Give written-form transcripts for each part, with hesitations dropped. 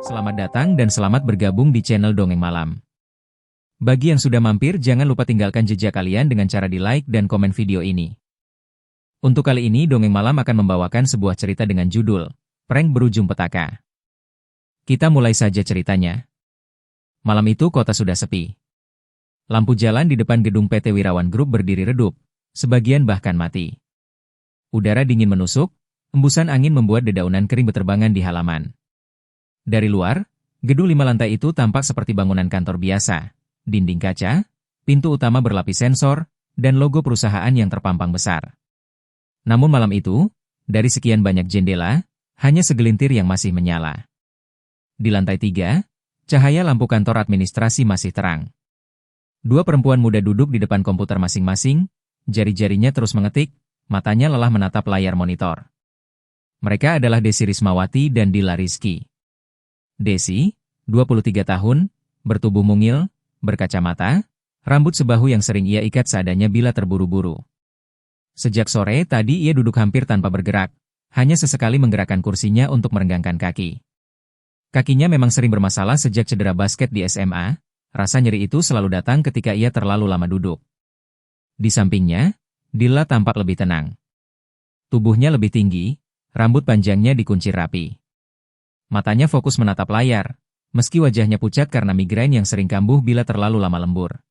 Selamat datang dan selamat bergabung di channel Dongeng Malam. Bagi yang sudah mampir, jangan lupa tinggalkan jejak kalian dengan cara di-like dan komen video ini. Untuk kali ini, Dongeng Malam akan membawakan sebuah cerita dengan judul Prank Berujung Petaka. Kita mulai saja ceritanya. Malam itu kota sudah sepi. Lampu jalan di depan gedung PT Wirawan Group berdiri redup, sebagian bahkan mati. Udara dingin menusuk, embusan angin membuat dedaunan kering berterbangan di halaman. Dari luar, gedung 5 lantai itu tampak seperti bangunan kantor biasa. Dinding kaca, pintu utama berlapis sensor, dan logo perusahaan yang terpampang besar. Namun malam itu, dari sekian banyak jendela, hanya segelintir yang masih menyala. Di lantai 3, cahaya lampu kantor administrasi masih terang. Dua perempuan muda duduk di depan komputer masing-masing, jari-jarinya terus mengetik, matanya lelah menatap layar monitor. Mereka adalah Desi Rismawati dan Dila Rizky. Desi, 23 tahun, bertubuh mungil, berkacamata, rambut sebahu yang sering ia ikat seadanya bila terburu-buru. Sejak sore tadi ia duduk hampir tanpa bergerak, hanya sesekali menggerakkan kursinya untuk merenggangkan kaki. Kakinya memang sering bermasalah sejak cedera basket di SMA, rasa nyeri itu selalu datang ketika ia terlalu lama duduk. Di sampingnya, Dila tampak lebih tenang. Tubuhnya lebih tinggi, rambut panjangnya dikuncir rapi. Matanya fokus menatap layar, meski wajahnya pucat karena migrain yang sering kambuh bila terlalu lama lembur.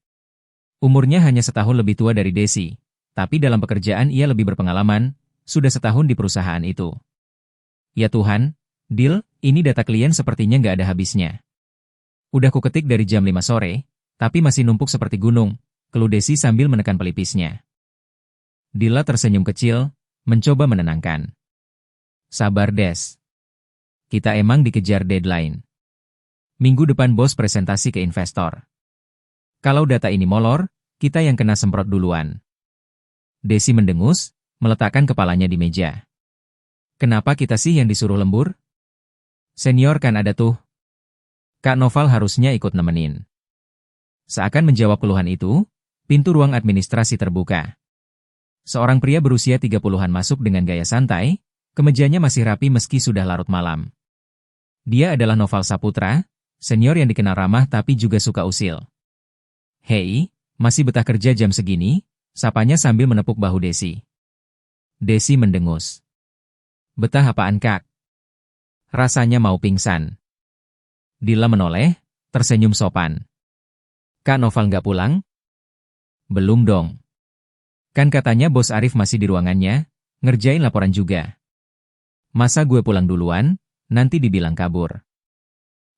Umurnya hanya setahun lebih tua dari Desi, tapi dalam pekerjaan ia lebih berpengalaman, sudah setahun di perusahaan itu. Ya Tuhan, Dil, ini data klien sepertinya nggak ada habisnya. Udah kuketik dari jam 5 sore, tapi masih numpuk seperti gunung, keluh Desi sambil menekan pelipisnya. Dila tersenyum kecil, mencoba menenangkan. Sabar Des. Kita emang dikejar deadline. Minggu depan bos presentasi ke investor. Kalau data ini molor, kita yang kena semprot duluan. Desi mendengus, meletakkan kepalanya di meja. Kenapa kita sih yang disuruh lembur? Senior kan ada tuh. Kak Noval harusnya ikut nemenin. Seakan menjawab keluhan itu, pintu ruang administrasi terbuka. Seorang pria berusia 30-an masuk dengan gaya santai, kemejanya masih rapi meski sudah larut malam. Dia adalah Noval Saputra, senior yang dikenal ramah tapi juga suka usil. Hei, masih betah kerja jam segini? Sapanya sambil menepuk bahu Desi. Desi mendengus. Betah apaan Kak? Rasanya mau pingsan. Dila menoleh, tersenyum sopan. Kak Noval nggak pulang? Belum dong. Kan katanya bos Arif masih di ruangannya, ngerjain laporan juga. Masa gue pulang duluan, nanti dibilang kabur.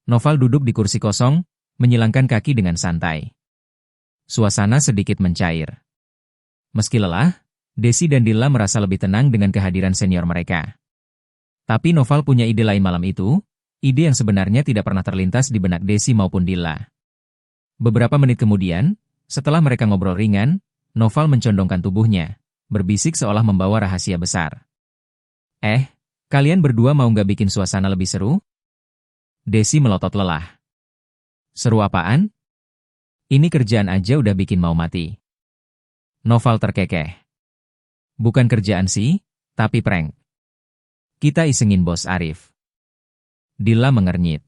Noval duduk di kursi kosong, menyilangkan kaki dengan santai. Suasana sedikit mencair. Meski lelah, Desi dan Dila merasa lebih tenang dengan kehadiran senior mereka. Tapi Noval punya ide lain malam itu, ide yang sebenarnya tidak pernah terlintas di benak Desi maupun Dila. Beberapa menit kemudian, setelah mereka ngobrol ringan, Noval mencondongkan tubuhnya, berbisik seolah membawa rahasia besar. Kalian berdua mau nggak bikin suasana lebih seru? Desi melotot lelah. Seru apaan? Ini kerjaan aja udah bikin mau mati. Noval terkekeh. Bukan kerjaan sih, tapi prank. Kita isengin bos Arif. Dila mengernyit.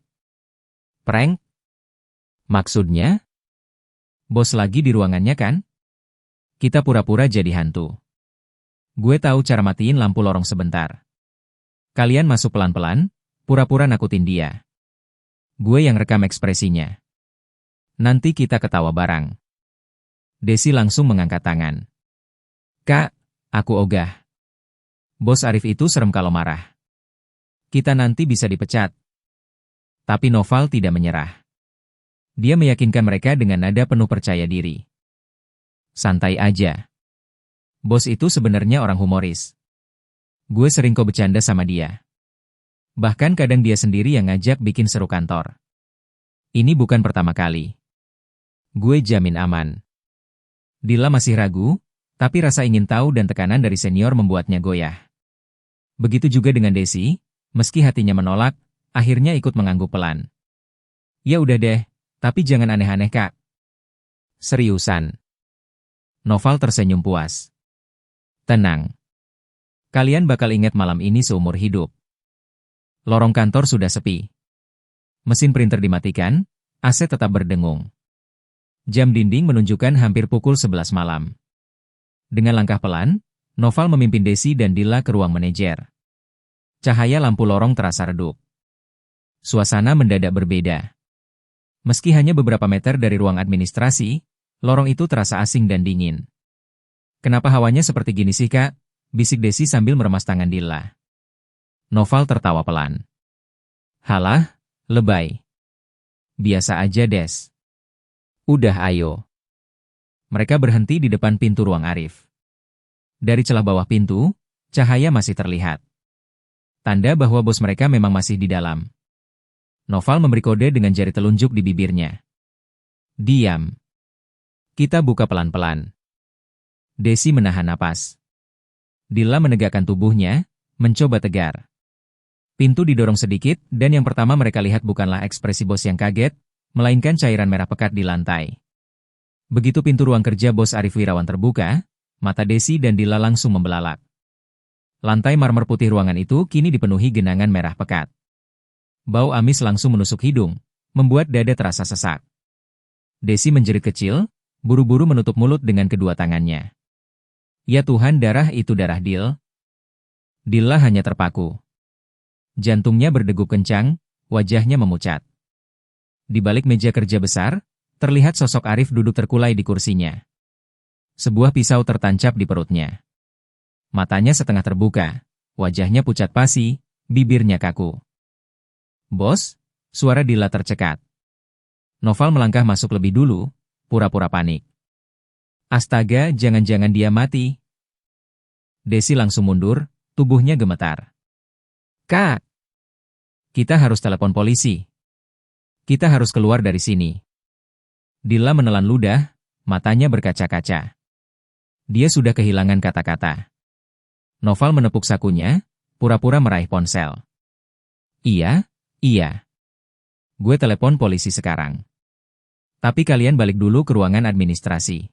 Prank? Maksudnya? Bos lagi di ruangannya kan? Kita pura-pura jadi hantu. Gue tahu cara matiin lampu lorong sebentar. Kalian masuk pelan-pelan, pura-pura nakutin dia. Gue yang rekam ekspresinya. Nanti kita ketawa bareng. Desi langsung mengangkat tangan. Kak, aku ogah. Bos Arif itu serem kalau marah. Kita nanti bisa dipecat. Tapi Noval tidak menyerah. Dia meyakinkan mereka dengan nada penuh percaya diri. Santai aja. Bos itu sebenarnya orang humoris. Gue sering kok bercanda sama dia. Bahkan kadang dia sendiri yang ngajak bikin seru kantor. Ini bukan pertama kali. Gue jamin aman. Dila masih ragu, tapi rasa ingin tahu dan tekanan dari senior membuatnya goyah. Begitu juga dengan Desi, meski hatinya menolak, akhirnya ikut mengangguk pelan. Ya udah deh, tapi jangan aneh-aneh Kak. Seriusan. Noval tersenyum puas. Tenang. Kalian bakal ingat malam ini seumur hidup. Lorong kantor sudah sepi. Mesin printer dimatikan, AC tetap berdengung. Jam dinding menunjukkan hampir pukul 11 malam. Dengan langkah pelan, Noval memimpin Desi dan Dilla ke ruang manajer. Cahaya lampu lorong terasa redup. Suasana mendadak berbeda. Meski hanya beberapa meter dari ruang administrasi, lorong itu terasa asing dan dingin. "Kenapa hawanya seperti gini sih, Kak?" bisik Desi sambil meremas tangan Dilla. Noval tertawa pelan. "Halah, lebay. Biasa aja, Des. Udah ayo." Mereka berhenti di depan pintu ruang Arif. Dari celah bawah pintu, cahaya masih terlihat. Tanda bahwa bos mereka memang masih di dalam. Noval memberi kode dengan jari telunjuk di bibirnya. "Diam. Kita buka pelan-pelan." Desi menahan napas. Dilla menegakkan tubuhnya, mencoba tegar. Pintu didorong sedikit, dan yang pertama mereka lihat bukanlah ekspresi bos yang kaget, melainkan cairan merah pekat di lantai. Begitu pintu ruang kerja bos Arif Wirawan terbuka, mata Desi dan Dilla langsung membelalak. Lantai marmer putih ruangan itu kini dipenuhi genangan merah pekat. Bau amis langsung menusuk hidung, membuat dada terasa sesak. Desi menjerit kecil, buru-buru menutup mulut dengan kedua tangannya. Ya Tuhan, darah itu darah Dil. Dilla hanya terpaku. Jantungnya berdegup kencang, wajahnya memucat. Di balik meja kerja besar, terlihat sosok Arif duduk terkulai di kursinya. Sebuah pisau tertancap di perutnya. Matanya setengah terbuka, wajahnya pucat pasi, bibirnya kaku. "Bos?" Suara Dilla tercekat. Noval melangkah masuk lebih dulu, pura-pura panik. "Astaga, jangan-jangan dia mati." Desi langsung mundur, tubuhnya gemetar. "Kak, kita harus telepon polisi. Kita harus keluar dari sini." Dilla menelan ludah, matanya berkaca-kaca. Dia sudah kehilangan kata-kata. Noval menepuk sakunya, pura-pura meraih ponsel. Iya. Gue telepon polisi sekarang. Tapi kalian balik dulu ke ruangan administrasi.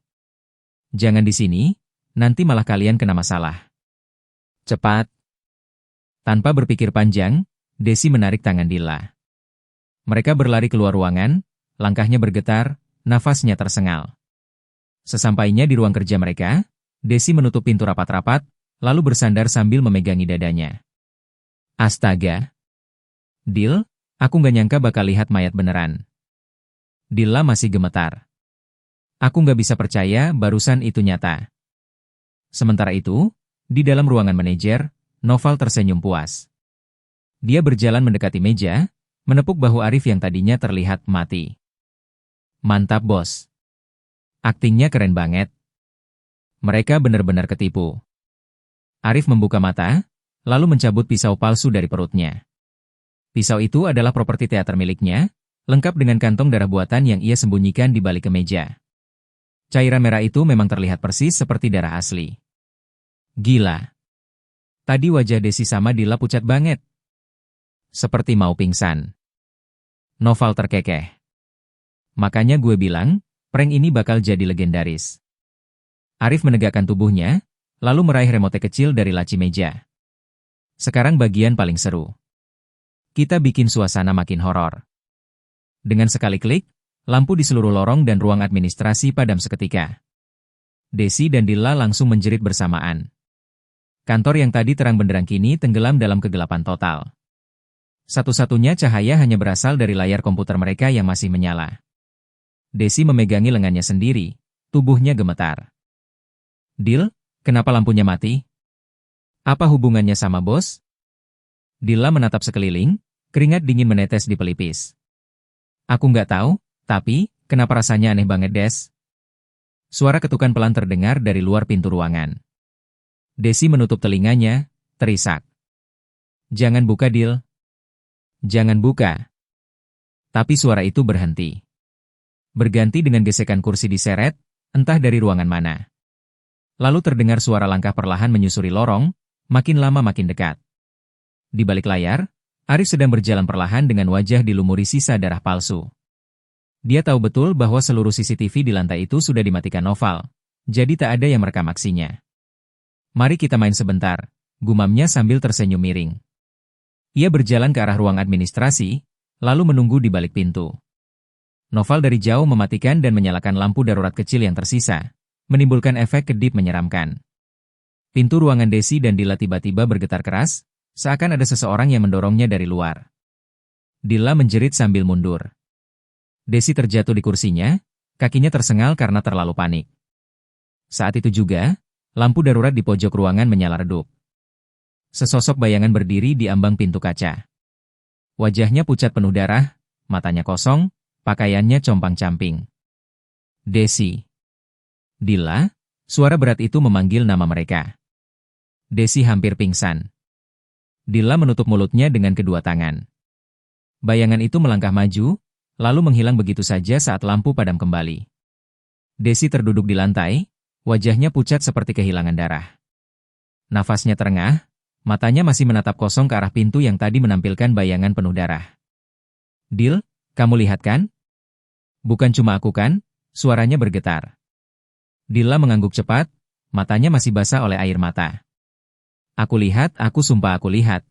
Jangan di sini, nanti malah kalian kena masalah. Cepat." Tanpa berpikir panjang, Desi menarik tangan Dilla. Mereka berlari keluar ruangan, langkahnya bergetar, nafasnya tersengal. Sesampainya di ruang kerja mereka, Desi menutup pintu rapat-rapat, lalu bersandar sambil memegangi dadanya. "Astaga. Dil, aku nggak nyangka bakal lihat mayat beneran." Dilla masih gemetar. "Aku nggak bisa percaya barusan itu nyata." Sementara itu, di dalam ruangan manajer, Noval tersenyum puas. Dia berjalan mendekati meja, menepuk bahu Arif yang tadinya terlihat mati. "Mantap, bos. Aktingnya keren banget." Mereka benar-benar ketipu. Arif membuka mata, lalu mencabut pisau palsu dari perutnya. Pisau itu adalah properti teater miliknya, lengkap dengan kantong darah buatan yang ia sembunyikan di balik kemeja. Cairan merah itu memang terlihat persis seperti darah asli. Gila. Tadi wajah Desi sama Dilla pucat banget. Seperti mau pingsan. Noval terkekeh. Makanya gue bilang, prank ini bakal jadi legendaris. Arif menegakkan tubuhnya, lalu meraih remote kecil dari laci meja. Sekarang bagian paling seru. Kita bikin suasana makin horor. Dengan sekali klik, lampu di seluruh lorong dan ruang administrasi padam seketika. Desi dan Dilla langsung menjerit bersamaan. Kantor yang tadi terang benderang kini tenggelam dalam kegelapan total. Satu-satunya cahaya hanya berasal dari layar komputer mereka yang masih menyala. Desi memegangi lengannya sendiri, tubuhnya gemetar. "Dil, kenapa lampunya mati? Apa hubungannya sama bos?" Dilla menatap sekeliling, keringat dingin menetes di pelipis. "Aku nggak tahu, tapi kenapa rasanya aneh banget, Des?" Suara ketukan pelan terdengar dari luar pintu ruangan. Desi menutup telinganya, terisak. "Jangan buka, Dil. Jangan buka." Tapi suara itu berhenti. Berganti dengan gesekan kursi diseret, entah dari ruangan mana. Lalu terdengar suara langkah perlahan menyusuri lorong, makin lama makin dekat. Di balik layar, Arif sedang berjalan perlahan dengan wajah dilumuri sisa darah palsu. Dia tahu betul bahwa seluruh CCTV di lantai itu sudah dimatikan Noval, jadi tak ada yang merekam aksinya. "Mari kita main sebentar," gumamnya sambil tersenyum miring. Ia berjalan ke arah ruang administrasi, lalu menunggu di balik pintu. Noval dari jauh mematikan dan menyalakan lampu darurat kecil yang tersisa, menimbulkan efek kedip menyeramkan. Pintu ruangan Desi dan Dila tiba-tiba bergetar keras, seakan ada seseorang yang mendorongnya dari luar. Dila menjerit sambil mundur. Desi terjatuh di kursinya, kakinya tersengal karena terlalu panik. Saat itu juga, lampu darurat di pojok ruangan menyala redup. Sesosok bayangan berdiri di ambang pintu kaca. Wajahnya pucat penuh darah, matanya kosong, pakaiannya compang-camping. Desi. Dila, suara berat itu memanggil nama mereka. Desi hampir pingsan. Dila menutup mulutnya dengan kedua tangan. Bayangan itu melangkah maju, lalu menghilang begitu saja saat lampu padam kembali. Desi terduduk di lantai, wajahnya pucat seperti kehilangan darah. Nafasnya terengah, matanya masih menatap kosong ke arah pintu yang tadi menampilkan bayangan penuh darah. Dil, kamu lihat kan? Bukan cuma aku kan? Suaranya bergetar. Dila mengangguk cepat, matanya masih basah oleh air mata. Aku lihat, aku sumpah aku lihat.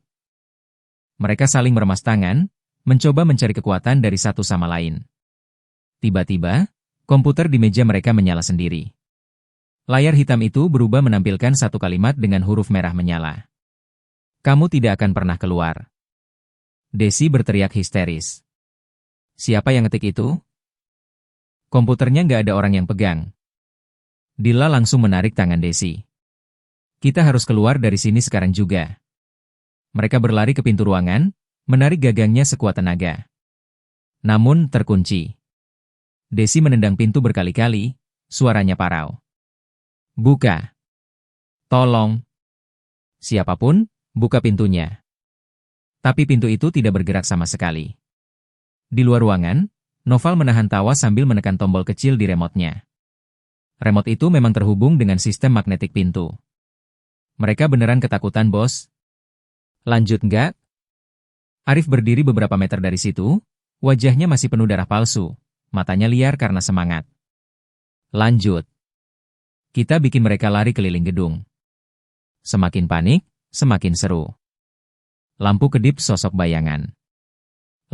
Mereka saling meremas tangan, mencoba mencari kekuatan dari satu sama lain. Tiba-tiba, komputer di meja mereka menyala sendiri. Layar hitam itu berubah menampilkan satu kalimat dengan huruf merah menyala. Kamu tidak akan pernah keluar. Desi berteriak histeris. Siapa yang ngetik itu? Komputernya nggak ada orang yang pegang. Dila langsung menarik tangan Desi. Kita harus keluar dari sini sekarang juga. Mereka berlari ke pintu ruangan, menarik gagangnya sekuat tenaga. Namun, terkunci. Desi menendang pintu berkali-kali, suaranya parau. Buka. Tolong. Siapapun, buka pintunya. Tapi pintu itu tidak bergerak sama sekali. Di luar ruangan, Noval menahan tawa sambil menekan tombol kecil di remote-nya. Remote itu memang terhubung dengan sistem magnetik pintu. Mereka beneran ketakutan, bos. Lanjut nggak? Arif berdiri beberapa meter dari situ, wajahnya masih penuh darah palsu, matanya liar karena semangat. Lanjut. Kita bikin mereka lari keliling gedung. Semakin panik, semakin seru. Lampu kedip sosok bayangan.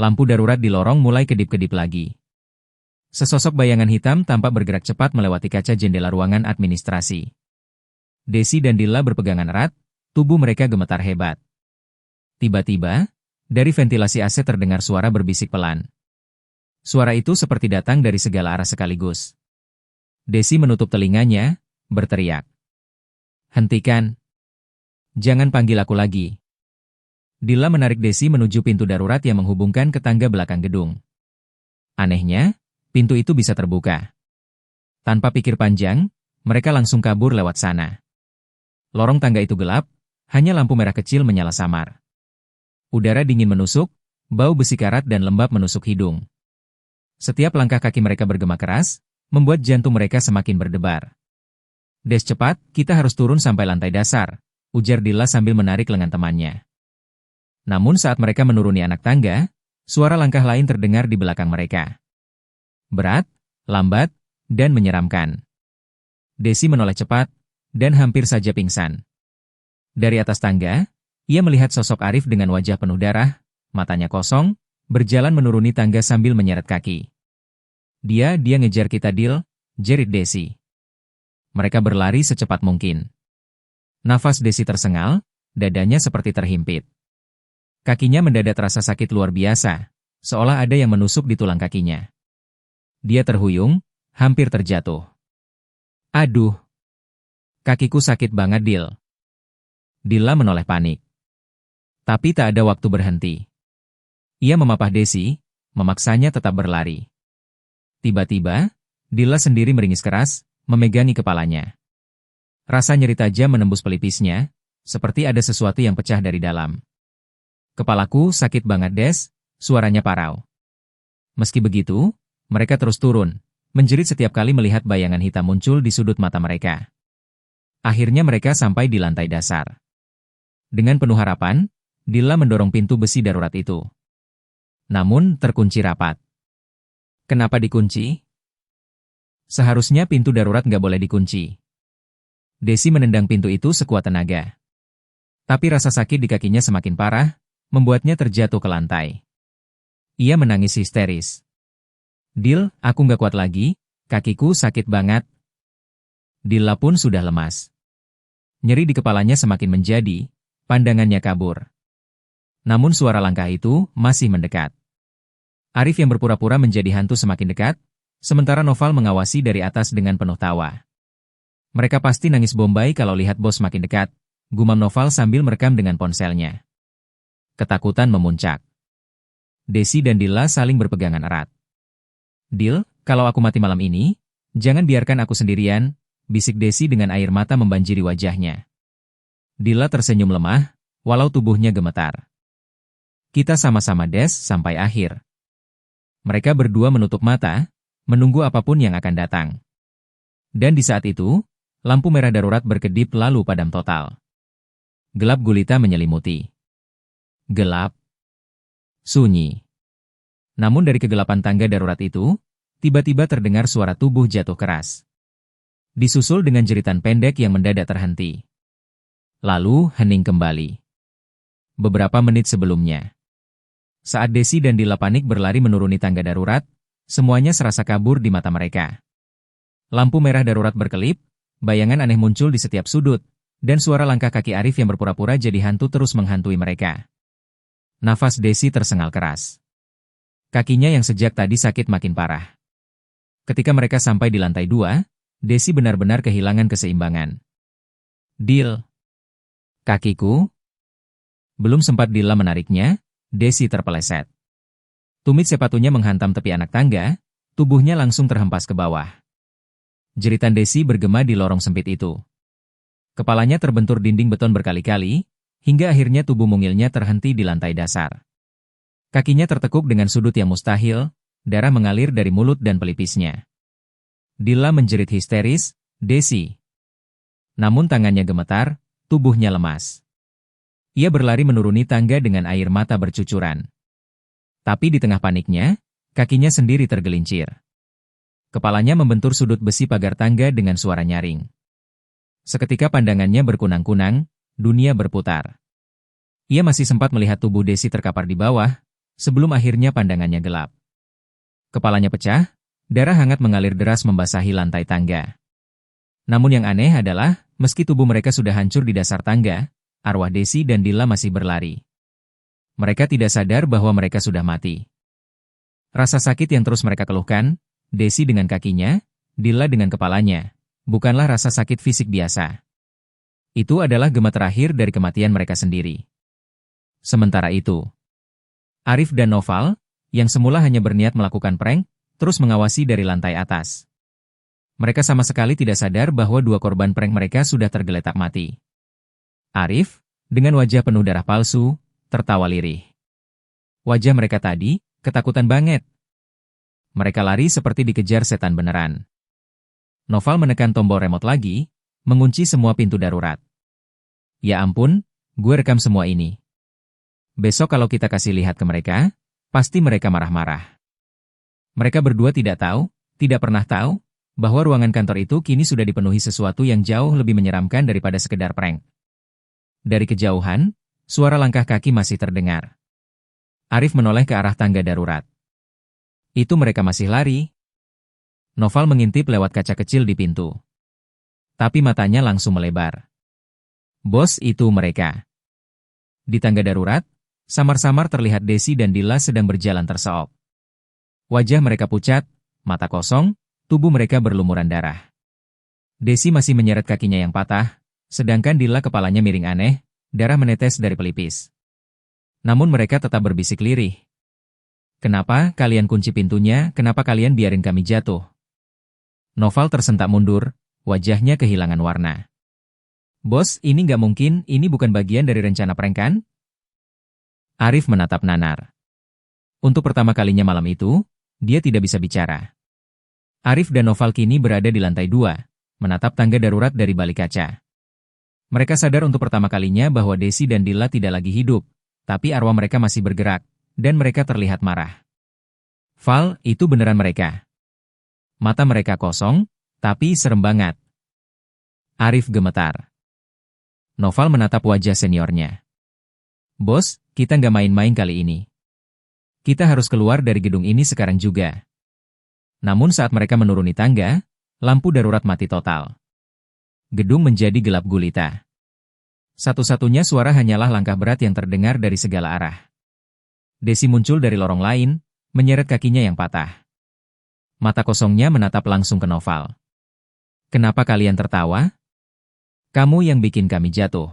Lampu darurat di lorong mulai kedip-kedip lagi. Sesosok bayangan hitam tampak bergerak cepat melewati kaca jendela ruangan administrasi. Desi dan Dila berpegangan erat, tubuh mereka gemetar hebat. Tiba-tiba, dari ventilasi AC terdengar suara berbisik pelan. Suara itu seperti datang dari segala arah sekaligus. Desi menutup telinganya, berteriak. Hentikan. Jangan panggil aku lagi. Dila menarik Desi menuju pintu darurat yang menghubungkan ke tangga belakang gedung. Anehnya, pintu itu bisa terbuka. Tanpa pikir panjang, mereka langsung kabur lewat sana. Lorong tangga itu gelap, hanya lampu merah kecil menyala samar. Udara dingin menusuk, bau besi karat dan lembab menusuk hidung. Setiap langkah kaki mereka bergema keras, membuat jantung mereka semakin berdebar. Des cepat, kita harus turun sampai lantai dasar, ujar Dila sambil menarik lengan temannya. Namun saat mereka menuruni anak tangga, suara langkah lain terdengar di belakang mereka. Berat, lambat, dan menyeramkan. Desi menoleh cepat, dan hampir saja pingsan. Dari atas tangga, ia melihat sosok Arif dengan wajah penuh darah, matanya kosong, berjalan menuruni tangga sambil menyeret kaki. Dia ngejar kita, Dil, jerit Desi. Mereka berlari secepat mungkin. Nafas Desi tersengal, dadanya seperti terhimpit. Kakinya mendadak terasa sakit luar biasa, seolah ada yang menusuk di tulang kakinya. Dia terhuyung, hampir terjatuh. Aduh, kakiku sakit banget, Dil. Dila menoleh panik. Tapi tak ada waktu berhenti. Ia memapah Desi, memaksanya tetap berlari. Tiba-tiba, Dila sendiri meringis keras, memegangi kepalanya. Rasa nyeri tajam menembus pelipisnya, seperti ada sesuatu yang pecah dari dalam. Kepalaku sakit banget, Des, suaranya parau. Meski begitu, mereka terus turun, menjerit setiap kali melihat bayangan hitam muncul di sudut mata mereka. Akhirnya mereka sampai di lantai dasar. Dengan penuh harapan, Dila mendorong pintu besi darurat itu. Namun, terkunci rapat. Kenapa dikunci? Seharusnya pintu darurat nggak boleh dikunci. Desi menendang pintu itu sekuat tenaga. Tapi rasa sakit di kakinya semakin parah, membuatnya terjatuh ke lantai. Ia menangis histeris. Dil, aku nggak kuat lagi, kakiku sakit banget. Dilla pun sudah lemas. Nyeri di kepalanya semakin menjadi, pandangannya kabur. Namun suara langkah itu masih mendekat. Arif yang berpura-pura menjadi hantu semakin dekat, sementara Noval mengawasi dari atas dengan penuh tawa. Mereka pasti nangis bombay kalau lihat bos makin dekat, gumam Noval sambil merekam dengan ponselnya. Ketakutan memuncak. Desi dan Dilla saling berpegangan erat. Dil, kalau aku mati malam ini, jangan biarkan aku sendirian, bisik Desi dengan air mata membanjiri wajahnya. Dilla tersenyum lemah, walau tubuhnya gemetar. Kita sama-sama Des sampai akhir. Mereka berdua menutup mata, menunggu apapun yang akan datang. Dan di saat itu, lampu merah darurat berkedip lalu padam total. Gelap gulita menyelimuti. Gelap. Sunyi. Namun dari kegelapan tangga darurat itu, tiba-tiba terdengar suara tubuh jatuh keras. Disusul dengan jeritan pendek yang mendadak terhenti. Lalu hening kembali. Beberapa menit sebelumnya. Saat Desi dan Dilla panik berlari menuruni tangga darurat, semuanya serasa kabur di mata mereka. Lampu merah darurat berkelip, bayangan aneh muncul di setiap sudut, dan suara langkah kaki Arif yang berpura-pura jadi hantu terus menghantui mereka. Nafas Desi tersengal keras. Kakinya yang sejak tadi sakit makin parah. Ketika mereka sampai di lantai 2, Desi benar-benar kehilangan keseimbangan. Dil. Kakiku. Belum sempat Dilla menariknya, Desi terpeleset. Tumit sepatunya menghantam tepi anak tangga, tubuhnya langsung terhempas ke bawah. Jeritan Desi bergema di lorong sempit itu. Kepalanya terbentur dinding beton berkali-kali, hingga akhirnya tubuh mungilnya terhenti di lantai dasar. Kakinya tertekuk dengan sudut yang mustahil, darah mengalir dari mulut dan pelipisnya. Dilla menjerit histeris, Desi. Namun tangannya gemetar, tubuhnya lemas. Ia berlari menuruni tangga dengan air mata bercucuran. Tapi di tengah paniknya, kakinya sendiri tergelincir. Kepalanya membentur sudut besi pagar tangga dengan suara nyaring. Seketika pandangannya berkunang-kunang, dunia berputar. Ia masih sempat melihat tubuh Desi terkapar di bawah, sebelum akhirnya pandangannya gelap. Kepalanya pecah, darah hangat mengalir deras membasahi lantai tangga. Namun yang aneh adalah, meski tubuh mereka sudah hancur di dasar tangga, arwah Desi dan Dilla masih berlari. Mereka tidak sadar bahwa mereka sudah mati. Rasa sakit yang terus mereka keluhkan, Desi dengan kakinya, Dilla dengan kepalanya, bukanlah rasa sakit fisik biasa. Itu adalah gema terakhir dari kematian mereka sendiri. Sementara itu, Arif dan Noval, yang semula hanya berniat melakukan prank, terus mengawasi dari lantai atas. Mereka sama sekali tidak sadar bahwa dua korban prank mereka sudah tergeletak mati. Arif, dengan wajah penuh darah palsu, tertawa lirih. Wajah mereka tadi, ketakutan banget. Mereka lari seperti dikejar setan beneran. Noval menekan tombol remote lagi, mengunci semua pintu darurat. Ya ampun, gue rekam semua ini. Besok kalau kita kasih lihat ke mereka, pasti mereka marah-marah. Mereka berdua tidak pernah tahu, bahwa ruangan kantor itu kini sudah dipenuhi sesuatu yang jauh lebih menyeramkan daripada sekedar prank. Dari kejauhan, suara langkah kaki masih terdengar. Arif menoleh ke arah tangga darurat. Itu mereka masih lari. Noval mengintip lewat kaca kecil di pintu. Tapi matanya langsung melebar. Bos, itu mereka. Di tangga darurat, samar-samar terlihat Desi dan Dilla sedang berjalan terseok. Wajah mereka pucat, mata kosong, tubuh mereka berlumuran darah. Desi masih menyeret kakinya yang patah, sedangkan Dilla kepalanya miring aneh, darah menetes dari pelipis. Namun mereka tetap berbisik lirih. Kenapa kalian kunci pintunya, kenapa kalian biarin kami jatuh? Noval tersentak mundur, wajahnya kehilangan warna. Bos, ini nggak mungkin, ini bukan bagian dari rencana prank kan? Arif menatap nanar. Untuk pertama kalinya malam itu, dia tidak bisa bicara. Arif dan Noval kini berada di lantai 2, menatap tangga darurat dari balik kaca. Mereka sadar untuk pertama kalinya bahwa Desi dan Dilla tidak lagi hidup, tapi arwah mereka masih bergerak, dan mereka terlihat marah. Val, itu beneran mereka. Mata mereka kosong, tapi serem banget. Arif gemetar. Noval menatap wajah seniornya. Bos, kita nggak main-main kali ini. Kita harus keluar dari gedung ini sekarang juga. Namun saat mereka menuruni tangga, lampu darurat mati total. Gedung menjadi gelap gulita. Satu-satunya suara hanyalah langkah berat yang terdengar dari segala arah. Desi muncul dari lorong lain, menyeret kakinya yang patah. Mata kosongnya menatap langsung ke Noval. Kenapa kalian tertawa? Kamu yang bikin kami jatuh.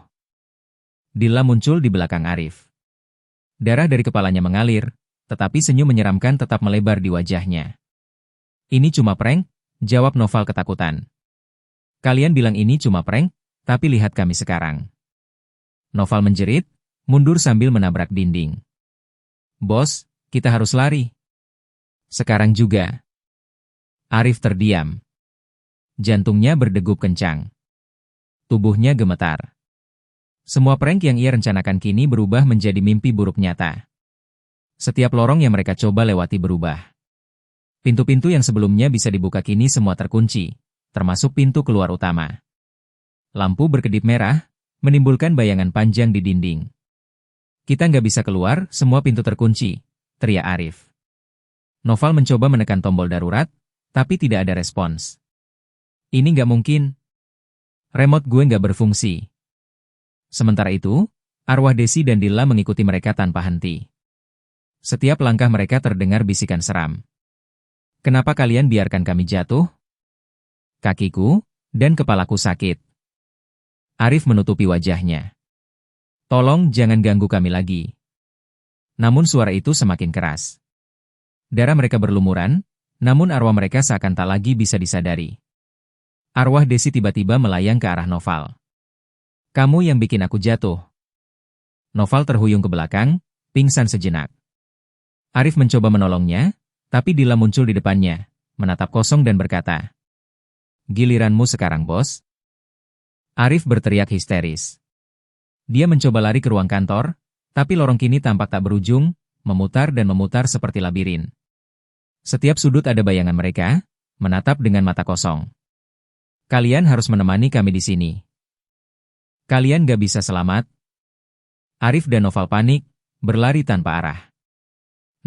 Dilla muncul di belakang Arif. Darah dari kepalanya mengalir, tetapi senyum menyeramkan tetap melebar di wajahnya. Ini cuma prank, jawab Noval ketakutan. Kalian bilang ini cuma prank, tapi lihat kami sekarang. Noval menjerit, mundur sambil menabrak dinding. Bos, kita harus lari. Sekarang juga. Arif terdiam. Jantungnya berdegup kencang. Tubuhnya gemetar. Semua prank yang ia rencanakan kini berubah menjadi mimpi buruk nyata. Setiap lorong yang mereka coba lewati berubah. Pintu-pintu yang sebelumnya bisa dibuka kini semua terkunci, termasuk pintu keluar utama. Lampu berkedip merah, menimbulkan bayangan panjang di dinding. Kita nggak bisa keluar, semua pintu terkunci, teriak Arif. Noval mencoba menekan tombol darurat, tapi tidak ada respons. Ini nggak mungkin. Remote gue nggak berfungsi. Sementara itu, arwah Desi dan Dilla mengikuti mereka tanpa henti. Setiap langkah mereka terdengar bisikan seram. Kenapa kalian biarkan kami jatuh? Kakiku dan kepalaku sakit. Arif menutupi wajahnya. Tolong jangan ganggu kami lagi. Namun suara itu semakin keras. Darah mereka berlumuran, namun arwah mereka seakan tak lagi bisa disadari. Arwah Desi tiba-tiba melayang ke arah Noval. Kamu yang bikin aku jatuh. Noval terhuyung ke belakang, pingsan sejenak. Arif mencoba menolongnya, tapi Dilla muncul di depannya, menatap kosong dan berkata, "Giliranmu sekarang, bos." Arif berteriak histeris. Dia mencoba lari ke ruang kantor, tapi lorong kini tampak tak berujung, memutar dan memutar seperti labirin. Setiap sudut ada bayangan mereka, menatap dengan mata kosong. Kalian harus menemani kami di sini. Kalian gak bisa selamat. Arif dan Noval panik, berlari tanpa arah.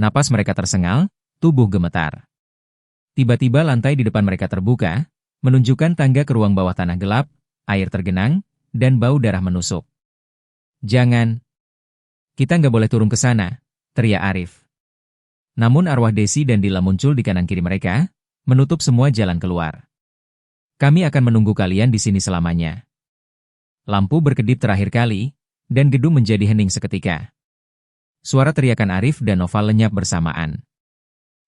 Napas mereka tersengal, tubuh gemetar. Tiba-tiba lantai di depan mereka terbuka, menunjukkan tangga ke ruang bawah tanah gelap, air tergenang, dan bau darah menusuk. Jangan. Kita nggak boleh turun ke sana, teriak Arif. Namun arwah Desi dan Dilla muncul di kanan kiri mereka, menutup semua jalan keluar. Kami akan menunggu kalian di sini selamanya. Lampu berkedip terakhir kali, dan gedung menjadi hening seketika. Suara teriakan Arif dan Noval lenyap bersamaan.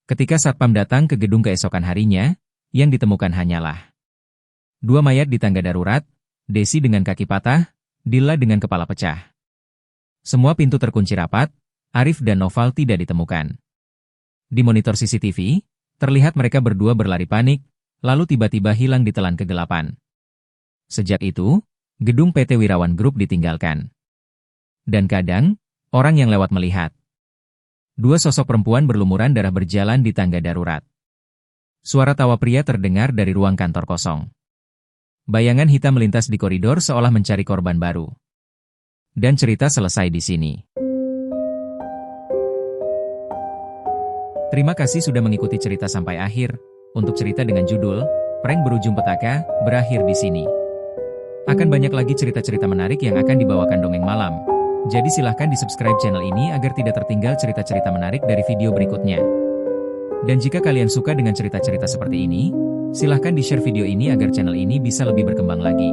Ketika satpam datang ke gedung keesokan harinya, yang ditemukan hanyalah 2 mayat di tangga darurat, Desi dengan kaki patah, Dilla dengan kepala pecah. Semua pintu terkunci rapat, Arif dan Noval tidak ditemukan. Di monitor CCTV, terlihat mereka berdua berlari panik, lalu tiba-tiba hilang ditelan kegelapan. Sejak itu, gedung PT Wirawan Group ditinggalkan. Dan kadang, orang yang lewat melihat. 2 sosok perempuan berlumuran darah berjalan di tangga darurat. Suara tawa pria terdengar dari ruang kantor kosong. Bayangan hitam melintas di koridor seolah mencari korban baru. Dan cerita selesai di sini. Terima kasih sudah mengikuti cerita sampai akhir. Untuk cerita dengan judul Prank Berujung Petaka berakhir di sini. Akan banyak lagi cerita-cerita menarik yang akan dibawakan Dongeng Malam. Jadi silahkan di-subscribe channel ini agar tidak tertinggal cerita-cerita menarik dari video berikutnya. Dan jika kalian suka dengan cerita-cerita seperti ini, silahkan di-share video ini agar channel ini bisa lebih berkembang lagi.